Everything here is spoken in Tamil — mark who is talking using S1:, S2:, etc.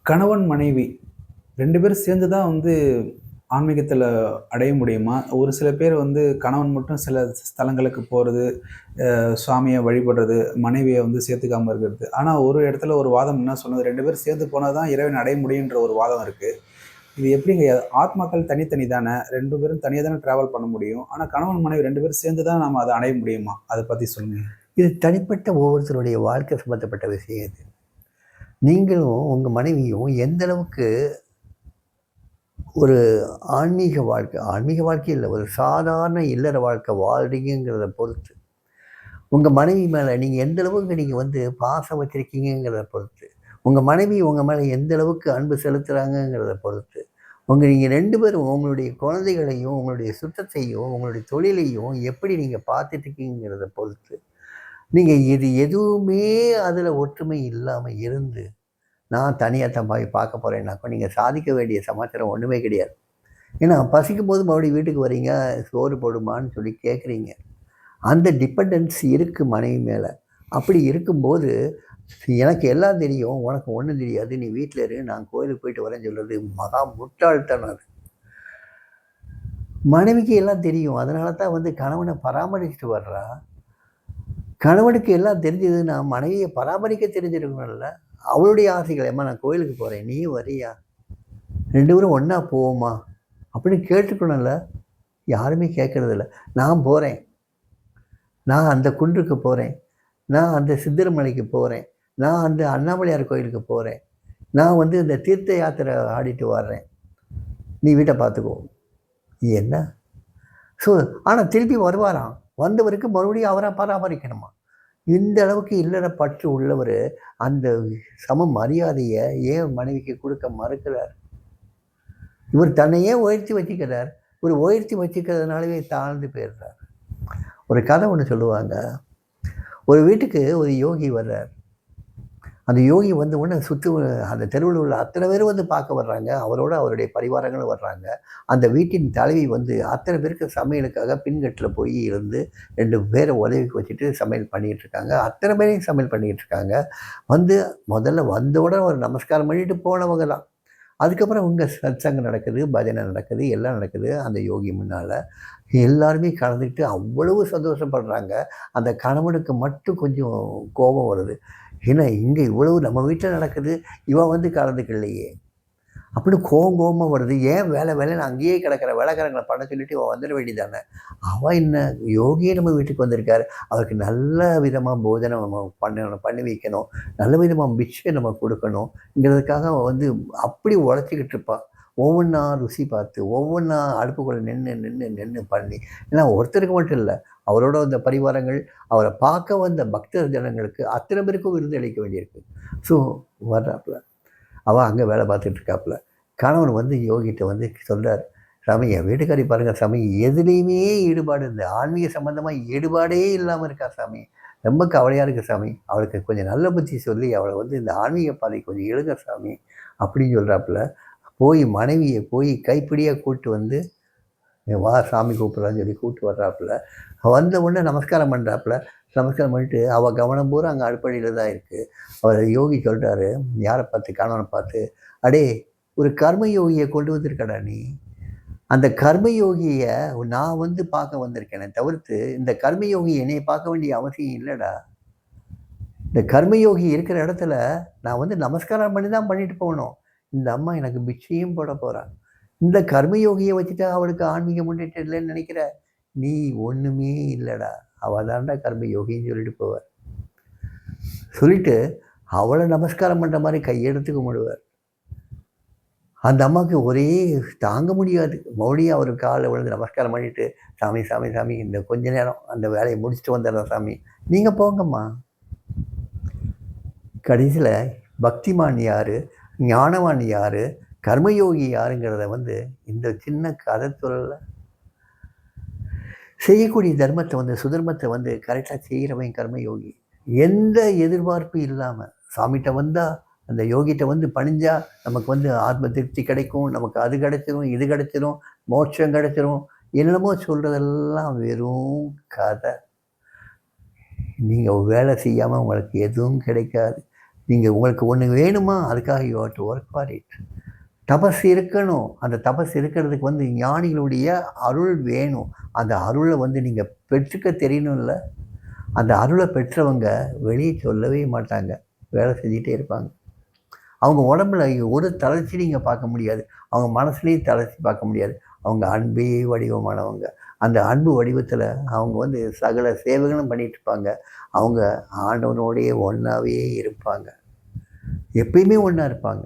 S1: கணவன், மனைவி 2 பேரும் சேர்ந்து தான் ஆன்மீகத்தில அடைய முடியுமா? ஒரு சில பேர் கணவன் மட்டும் சில ஸ்தலங்களுக்கு போறது, சுவாமிய வழிபடுறது, மனைவிய சேர்த்துக்காம இருக்கிறது. ஆனா ஒரு இடத்துல ஒரு வாதம் என்ன சொன்னது, 2 பேரும் சேர்ந்து போனா தான் இறைவன அடைய முடியுன்ற ஒரு வாதம் இருக்கு. இது எப்படிங்க? ஆத்மாக்கள் தனித்தனி தானே. 2 பேரும் தனியா தானே டிராவல் பண்ண முடியும். ஆனா கணவன், மனைவி 2 பேரும் சேர்ந்து தான் நாம அத அடைய முடியுமா? அத பத்தி சொல்லுங்க.
S2: இது தனிப்பட்ட ஒவ்வொருத்தருடைய வாழ்க்கை சம்மந்தப்பட்ட விஷயம் இது. நீங்களும் உங்க மனைவியும் எந்த அளவுக்கு ஒரு ஆன்மீக வாழ்க்கை இல்ல, ஒரு சாதாரண இல்லற வாழ்க்கை வாழ்றீங்கங்கிறத பொறுத்து. உங்க மனைவி மேல நீங்க எந்த அளவுக்கு பாசம் வச்சிருக்கீங்கங்கிறத பொறுத்து. உங்க மனைவி உங்க மேல எந்த அளவுக்கு அன்பு செலுத்துறாங்கங்கிறத பொறுத்து. நீங்க 2 பேரும் உங்களுடைய குழந்தைகளையும், உங்களுடைய சுத்தத்தையும், உங்களுடைய தொழிலையும் எப்படி நீங்க பார்த்துட்டு இருக்கீங்கங்கிறத பொறுத்து. நீங்க இது எதுவுமே அதுல ஒற்றுமை இல்லாம இருந்து, நான் தனியா தான் போய் பார்க்க போறேன்னாக்கா, நீங்க சாதிக்க வேண்டிய சமாச்சாரம் ஒண்ணுமே கிடையாது. ஏன்னா பசிக்கும்போது மறுபடியும் வீட்டுக்கு வரீங்க, சோறு போடுமான்னு சொல்லி கேட்குறீங்க. அந்த டிபெண்டன்ஸ் இருக்கு மனைவி மேல. அப்படி இருக்கும்போது, எனக்கு எல்லாம் தெரியும், உனக்கு ஒண்ணும் தெரியாது. நீ வீட்ல இரு, நான் கோயிலுக்கு போயிட்டு வரேன்னு சொல்றது மகா முட்டாள்தனம் அது. மனைவிக்கு எல்லாம் தெரியும். அதனால தான் கணவன பராமரிச்சுட்டு வர்றா. கணவனுக்கு எல்லாம் தெரிஞ்சதுன்னா, மனைவிய பராமரிக்க தெரிஞ்சிருக்கணும்ல. அவளுடைய ஆசைகள், "அம்மா நான் கோயிலுக்கு போறேன். நீயும் வர்றியா? 2 பேரும் ஒண்ணா போவோமா?" அப்படின்னு கேட்டுக்கணும்ல. யாருமே கேட்கறதில்ல. "நான் போறேன். நான் அந்த குன்றுக்கு போறேன். நான் அந்த சித்தர்மலைக்கு போறேன். நான் அந்த அண்ணாமலையார் கோயிலுக்கு போறேன். நான் இந்த தீர்த்த யாத்திரை ஆடிட்டு வர்றேன். நீ வீட்ட பார்த்துக்கோ." என்ன? ஸோ ஆனா திருப்பி வருவாராம். வந்தவருக்கு மறுபடியும் அவரா பராமரிக்கணுமா. இந்த அளவுக்கு இல்லற பற்று உள்ளவரு, அந்த சம மரியாதைய ஏன் மனைவிக்கு கொடுக்க மறுக்கிறார்? இவர் தன்னையே உயர்த்தி வச்சுக்கிறார். இவர் உயர்த்தி வச்சுக்கிறதுனாலவே தாழ்ந்து போயிடுறார். ஒரு கதை ஒண்ணு சொல்லுவாங்க. ஒரு வீட்டுக்கு ஒரு யோகி வர்றார். அந்த யோகி வந்த உடனே அந்த தெருவில் உள்ள அத்தனை பேரும் பார்க்க வர்றாங்க. அவரோட அவருடைய பரிவாரங்களும் வர்றாங்க. அந்த வீட்டின் தலைவி அத்தனை பேருக்கு சமையலுக்காக பின்கட்டில போய் இருந்து 2 பேரை உதவிக்கு வச்சுட்டு சமையல் பண்ணிக்கிட்டு இருக்காங்க. அத்தனை பேரையும் சமையல் பண்ணிக்கிட்டு இருக்காங்க. முதல்ல வந்த உடனே ஒரு நமஸ்காரம் பண்ணிட்டு போனவங்க தான். அதுக்கப்புறம் சத்சங்கம் நடக்குது, பஜனை நடக்குது, எல்லாம் நடக்குது அந்த யோகி முன்னால. எல்லாருமே கலந்துக்கிட்டு அவ்வளவு சந்தோஷப்படுறாங்க. அந்த கணவனுக்கு மட்டும் கொஞ்சம் கோபம் வருது. ஏன்னா இங்கே இவ்வளவு நம்ம வீட்டில் நடக்குது, இவன் கலந்துக்கலையே அப்படின்னு கோவமா வருது. ஏன் வேலைன்னு அங்கேயே கிடக்கிற வேலைக்காரங்களை பண்ண சொல்லிட்டு இவன் வந்துட வேண்டியதானே. அவன் என்ன, யோகியே நம்ம வீட்டுக்கு வந்திருக்காரு, அவருக்கு நல்ல விதமாக போஜனம் நம்ம பண்ணி வைக்கணும், நல்ல விதமாக பிக்ஷை நம்ம கொடுக்கணுங்கிறதுக்காக அவன் அப்படி உழைச்சிக்கிட்டு இருப்பான். ஒவ்வொன்றா ருசி பார்த்து, ஒவ்வொன்றா அடுப்புக்குள்ளே நின்று பண்ணி. ஏன்னா ஒருத்தருக்கு மட்டும் இல்லை, அவரோட வந்த பரிவாரங்கள், அவரை பார்க்க வந்த பக்தர் ஜனங்களுக்கு அத்தனை பேருக்கும் விருது அளிக்க வேண்டியிருக்கு. ஸோ வர்றாப்புல, அவன் அங்கே வேலை பார்த்துட்டு இருக்காப்புல. கணவன் யோகிட்ட சொல்கிறார், "சாமி, என் வீட்டுக்காரி பாருங்கள் சாமி, எதுலேயுமே ஈடுபாடு இல்லை, ஆன்மீக சம்மந்தமாக ஈடுபாடே இல்லாமல் இருக்கா சாமி. ரொம்ப கவலையாக இருக்குது சாமி. அவளுக்கு கொஞ்சம் நல்ல புத்தி சொல்லி அவளை இந்த ஆன்மீக பாதை கொஞ்சம் இழுங்க சாமி" அப்படின்னு சொல்கிறாப்புல. மனைவியை கைப்பிடியாக கூப்பிட்டு வா சாமி கூப்பிட்றான்னு சொல்லி கூப்பிட்டு வர்றாப்புல. வந்த உடனே நமஸ்காரம் பண்ணுறாப்புல. நமஸ்காரம் பண்ணிட்டு அவள் கவனம் பூரா அங்கே அடுப்படியில் தான் இருக்குது. அவர் யோகி சொல்கிறாரு, யாரை பார்த்து, கணவனை பார்த்து, "அடே, ஒரு கர்மயோகியை கொண்டு வந்திருக்கடா நீ. அந்த கர்மயோகியை நான் பார்க்க வந்திருக்கேனே தவிர்த்து, இந்த கர்மயோகி என்னை பார்க்க வேண்டிய அவசியம் இல்லைடா. இந்த கர்மயோகி இருக்கிற இடத்துல நான் நமஸ்காரம் பண்ணி தான் பண்ணிட்டு போகணும். இந்த அம்மா எனக்கு பிக்ஷையும் போட போகிறா. இந்த கர்மயோகியை வச்சுட்டு அவளுக்கு ஆன்மீக முன்னேற்றம் இல்லைன்னு நினைக்கிற? நீ ஒன்றுமே இல்லைடா. அவள் தாண்டா கர்மயோகின்னு சொல்லிட்டு போவார். சொல்லிட்டு அவளை நமஸ்காரம் பண்ணுற மாதிரி கையெடுத்து கும்பிடுவார். அந்த அம்மாவுக்கு ஒரே தாங்க முடியாது. மறுபடியும் அவர் காலில் விழுந்து நமஸ்காரம் பண்ணிட்டு, "சாமி சாமி சாமி, இந்த கொஞ்ச நேரம் அந்த வேலையை முடிச்சுட்டு வந்துடுறேன் சாமி." "நீங்கள் போங்கம்மா." கடைசியில் பக்திமான் யார், ஞானவான் யார், கர்மயோகி யாருங்கிறத இந்த சின்ன கதை சொல்லல. செய்யக்கூடிய தர்மத்தை சுதர்மத்தை கரெக்டாக செய்கிறவன் கர்மயோகி. எந்த எதிர்பார்ப்பும் இல்லாமல் சாமிகிட்ட வந்தால், அந்த யோகிட்ட பணிஞ்சா நமக்கு ஆத்ம திருப்தி கிடைக்கும், நமக்கு அது கிடைச்சிரும், இது கிடைச்சிரும், மோட்சம் கிடைச்சிரும், என்னென்னமோ சொல்கிறதெல்லாம் வெறும் கதை. நீங்கள் வேலை செய்யாமல் உங்களுக்கு எதுவும் கிடைக்காது. நீங்கள் உங்களுக்கு ஒன்று வேணுமா, அதுக்காக you have to work for it. தபஸ் இருக்கணும். அந்த தபஸ் இருக்கிறதுக்கு வந்து ஞானிகளுடைய அருள் வேணும். அந்த அருளை வந்து நீங்கள் பெற்றுக்க தெரியணும்ல. அந்த அருளை பெற்றவங்க வெளியே சொல்லவே மாட்டாங்க. வேலை செஞ்சுட்டே இருப்பாங்க. அவங்க உடம்புல ஒரு தளர்ச்சி நீங்கள் பார்க்க முடியாது. அவங்க மனசுலேயும் தளர்ச்சி பார்க்க முடியாது. அவங்க அன்பே வடிவமானவங்க. அந்த அன்பு வடிவத்தில் அவங்க வந்து சகல சேவைகளும் பண்ணிட்டு இருப்பாங்க. அவங்க ஆண்டவனோடையே ஒன்றாவே இருப்பாங்க. எப்பயுமே ஒன்றா இருப்பாங்க.